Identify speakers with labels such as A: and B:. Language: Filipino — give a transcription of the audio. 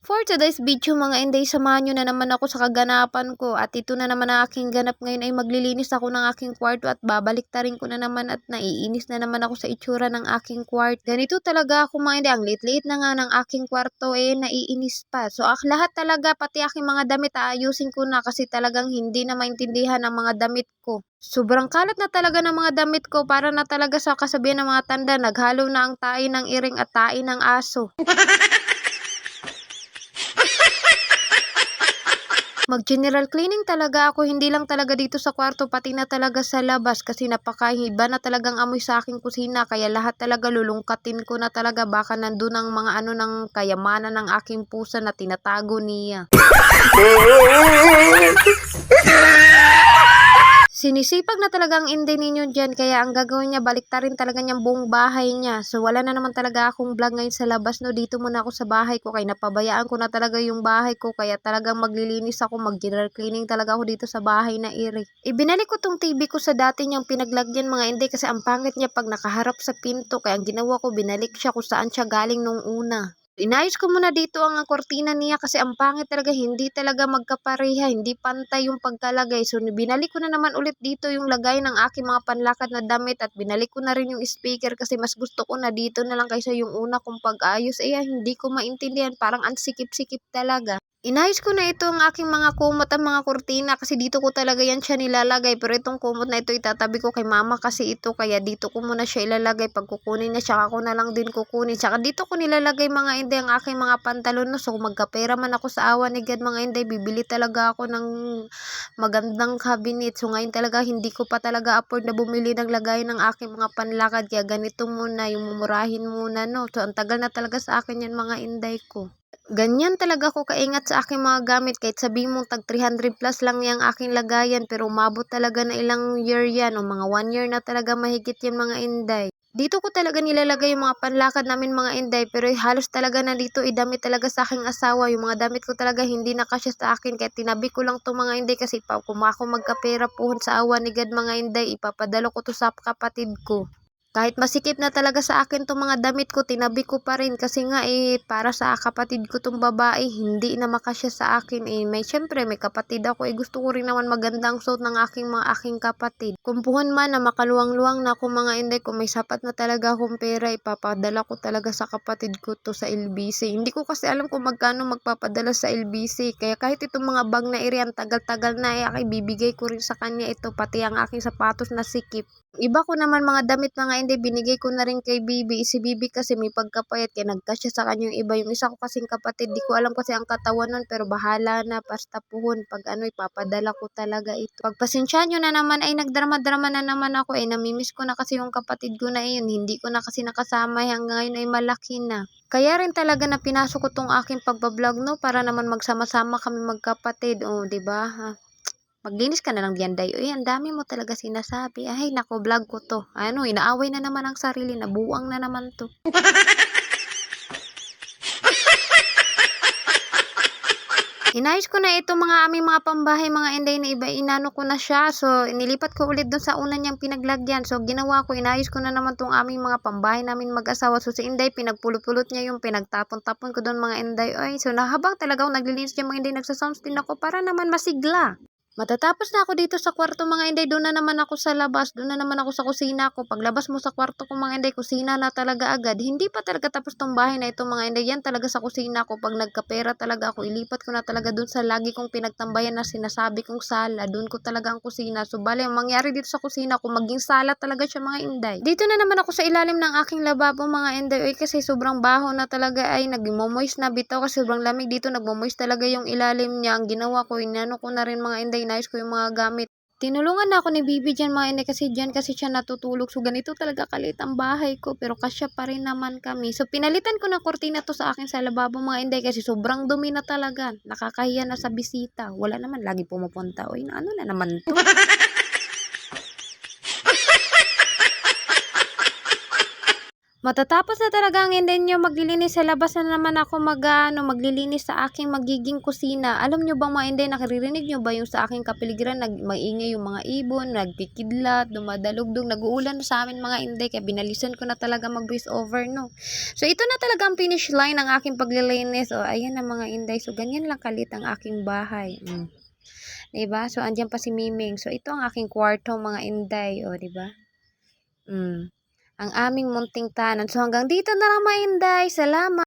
A: For today's video mga inday, samahan nyo na naman ako sa kaganapan ko at ito na naman ang aking ganap ngayon ay maglilinis ako ng aking kwarto at babaliktarin ko na naman at naiinis na naman ako sa itsura ng aking kwarto. Ganito talaga ako mga inday, ang liit-liit na nga ng aking kwarto naiinis pa. So lahat talaga pati aking mga damit aayusin ko na kasi talagang hindi na maintindihan ang mga damit ko. Sobrang kalat na talaga ng mga damit ko para na talaga sa kasabihan ng mga tanda, naghalo na ang tae ng iring at tae ng aso. Mag-general cleaning talaga ako, hindi lang talaga dito sa kwarto, pati na talaga sa labas kasi napakaiba na talagang amoy sa aking kusina, kaya lahat talaga lulungkatin ko na talaga, baka nandun ang mga ano ng kayamanan ng aking pusa na tinatago niya. Sinisipag na talaga ang inday ninyo dyan, kaya ang gagawin niya, baliktarin talaga niyang buong bahay niya. So wala na naman talaga akong vlog ngayon sa labas, no. Dito muna ako sa bahay ko, kaya napabayaan ko na talaga yung bahay ko, kaya talagang maglilinis ako, mag-general cleaning talaga ako dito sa bahay na iri. Ibinalik ko tong TV ko sa dati niyang pinaglagyan mga inday kasi ang pangit niya pag nakaharap sa pinto, kaya ang ginawa ko, binalik siya kung saan siya galing nung una. Inayos ko muna dito ang kortina niya kasi ang pangit talaga, hindi talaga magkapareha, hindi pantay yung pagkalagay. So binalik ko na naman ulit dito yung lagay ng aking mga panlakad na damit at binalik ko na rin yung speaker kasi mas gusto ko na dito na lang kaysa yung una kong pag-ayos. Hindi ko maintindihan, parang ang sikip-sikip talaga. Inayos ko na ito ang aking mga kumot at mga kurtina kasi dito ko talaga yan siya nilalagay, pero itong kumot na ito itatabi ko kay mama kasi ito, kaya dito ko muna siya ilalagay. Pag kukunin niya, tsaka ko na lang din kukunin. Tsaka dito ko nilalagay mga inday ang aking mga pantalon, no? So kung magkapera man ako sa awa ni God mga inday, bibili talaga ako ng magandang cabinet. So ngayon talaga hindi ko pa talaga afford na bumili ng lagay ng aking mga panlakad, kaya ganito muna, yung mumurahin muna, no? So ang tagal na talaga sa akin yan mga inday ko. Ganyan talaga ako kaingat sa aking mga gamit, kahit sabihin mong tag 300 plus lang yung aking lagayan, pero umabot talaga na ilang year yan, o mga 1 year na talaga mahigit yan mga inday. Dito ko talaga nilalagay yung mga panlakad namin mga inday, pero halos talaga na dito idamit talaga sa aking asawa. Yung mga damit ko talaga hindi na kasya sa akin, kaya tinabi ko lang to mga inday kasi kung ako magkapera puhon sa awa ni God mga inday, ipapadalo ko to sa kapatid ko. Kahit masikip na talaga sa akin tong mga damit ko, tinabi ko pa rin kasi nga para sa kapatid ko tong babae, hindi na makasya sa akin. Syempre may kapatid ako, gusto ko rin naman magandang suot ng aking kapatid. Kumpuhan man na makaluwang-luwang na ako mga inday, kung may sapat na talaga akong pera, ipapadala ko talaga sa kapatid ko to sa LBC. Hindi ko kasi alam kung magkano magpapadala sa LBC, kaya kahit itong mga bag na iri, ang tagal-tagal na ibibigay ko rin sa kanya ito, pati ang aking sapatos na sikip. Iba ko naman mga damit mga inday, binigay ko na rin kay Bibi. Si Bibi kasi may pagkapayat, kaya nagkasya sa kanya yung iba. Yung isa ko kasing kapatid, di ko alam kasi ang katawan nun, pero bahala na, basta puhon. Pag ipapadala ko talaga ito. Pagpasensya nyo na naman, nagdrama-drama na naman ako. Namimiss ko na kasi yung kapatid ko na yun. Hindi ko na kasi nakasama, hanggang ngayon ay malaki na. Kaya rin talaga na pinasok ko tong aking pagbablog, no, para naman magsama-sama kami magkapatid. Diba? Maglinis ka na lang diyan, day. Ang dami mo talaga sinasabi. Ay, nako, vlog ko to. Inaaway na naman ang sarili. Nabuwang na naman to. Inayos ko na ito mga aming mga pambahay mga inday na iba, inano ko na siya. So nilipat ko ulit doon sa una niyang pinaglagyan. So ginawa ko, inayos ko na naman tong aming mga pambahay namin mag-asawa. So si inday, pinagpulot-pulot niya yung pinagtapon-tapon ko doon mga inday. So habang talaga ako naglilinis diyan mga inday, nagsasounds din ako para naman masigla. Matatapos na ako dito sa kwarto mga inday, doon na naman ako sa labas, doon na naman ako sa kusina ko. Paglabas mo sa kwarto ko mga inday, kusina na talaga agad. Hindi pa talaga tapos tong bahay na ito mga inday, yan talaga sa kusina ko. Pag nagkapera talaga ako, ilipat ko na talaga doon sa lagi kong pinagtambayan na sinasabi kong sala. Doon ko talaga ang kusina. So bale, ang mangyari dito sa kusina ko, maging sala talaga siya mga inday. Dito na naman ako sa ilalim ng aking lababo mga inday, kasi sobrang baho na talaga, nagmo-moist na bitaw kasi sobrang lamig dito, nagmo-moist talaga yung ilalim niya. Ang ginawa ko, inano ko na rin mga inday, inayos ko yung mga gamit. Tinulungan na ako ni Bibi dyan mga inday kasi dyan kasi siya natutulog. So ganito talaga kalit ang bahay ko, pero kasya pa rin naman kami. So pinalitan ko ng kortina to sa akin sa lababo mga inday kasi sobrang dumi na talaga. Nakakahiya na sa bisita. Wala naman, lagi pumupunta. Ano na naman to? Matatapos na talaga ang inday niyo maglilinis sa labas na naman ako maglilinis sa aking magiging kusina. Alam niyo bang mga inday, nakaririnig niyo ba yung sa aking kapaligiran, maingay yung mga ibon, nagkikidlat, dumadalugdog, nag-uulan sa amin mga inday, kaya binalisan ko na talaga mag-voice over, no. So ito na talaga ang finish line ng aking paglilinis. O ayan na mga inday, so ganyan lang kalit ang aking bahay. Diba? So andyan pa si Miming. So ito ang aking kwarto mga inday, o diba? Ang aming munting tanan. So hanggang dito na lang mga inday. Salamat.